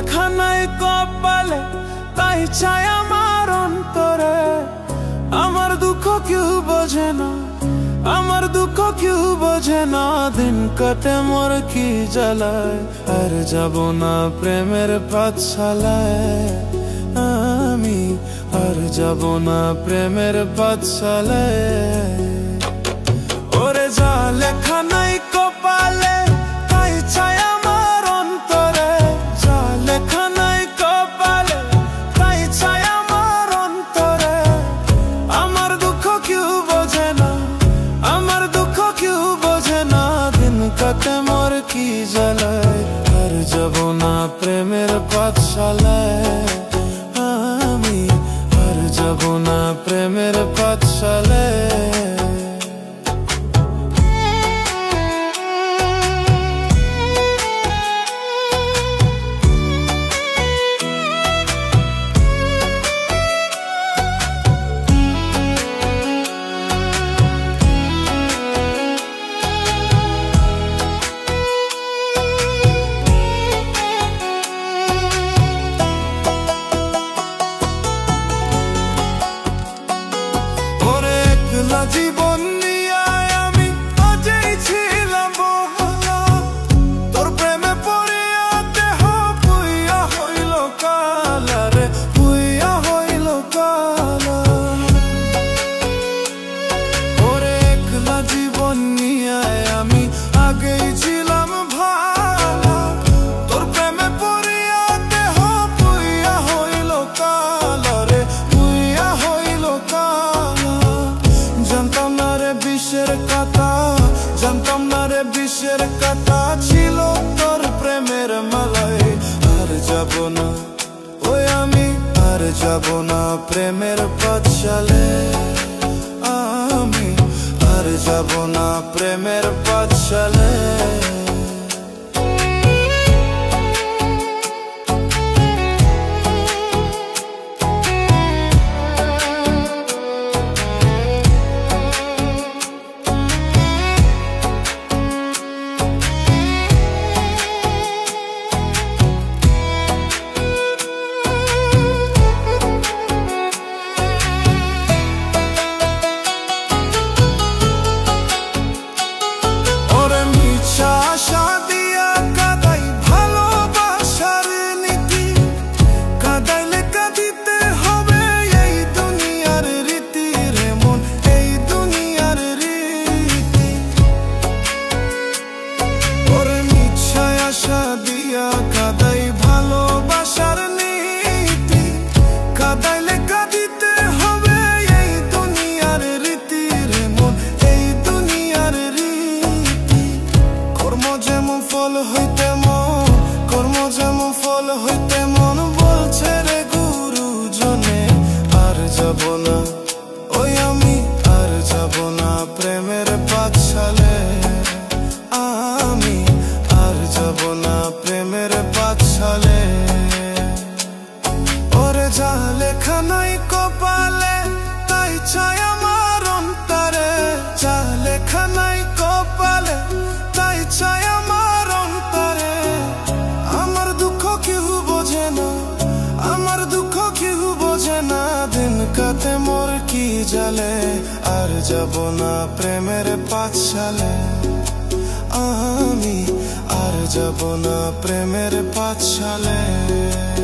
লেখা নাই কপালে, তাই চাই আমার অন্তরে। আমার দুঃখ কেউ বোঝে না, আমার দুঃখ কেউ বোঝে না। দিন কাটে মোর কি জ্বালায়, আর যাব না প্রেমের পাঠশালায়। আমি আর যাব না প্রেমের পাঠশালায়। ওরে যা লেখা নাই কপালে, তাই চাই আমার অন্তরে। যা লেখা নাই কপালে, তাই চাই আমার অন্তরে। আমার দুঃখ কেউ বোঝে না, আমার দুঃখ কেউ বোঝে না। দিন কাটে মোর কি জ্বালায়, আর যাব না প্রেমের পাঠশালায়। আমি আর যাব না প্রেমের পাঠশালায়। জীবন নিয়ে আমি আজই ছিলাম বহলা, তোর প্রেমে পড়িয়া দেহ পুইয়া হইল কালা রে, পুইয়া হইল কালা। ওরে একলা জীবন নিয়ে আমি আগেই ছিলাম ভালা, তোর প্রেমে পড়িয়া দেহ পুইয়া হইল কালা রে, পুইয়া হইল কালা। জানতাম না রে বিষের কথা, জানতাম না রে বিষের কথা ছিল তোর প্রেমের মালায়। আর যাব না ওই আমি, আর যাব না প্রেমের পাঠশালায়। আমি আর যাব না প্রেমের পাঠশালায়। ফল হইতে মন, কর্ম যেমন ফল হইতে মন বলছে রে গুরুজনে। আর যাব না ওই আমি, আর যাব না প্রেমের পাঠশালায়। আমি আর যাব না প্রেমের পাঠশালায়। ওরে যা লেখা নাই কপালে, তাই চাই আমার অন্তরে। যা লেখা নাই কপালে, তাই চাই আমার অন্তরে। আমার দুঃখ কেউ বোঝে না, আমার দুঃখ কেউ বোঝে না। দিন কাটে মোর কি জ্বালে, আর যাব না প্রেমের পাঠশালায়। আমি আর যাব না প্রেমের পাঠশালায়।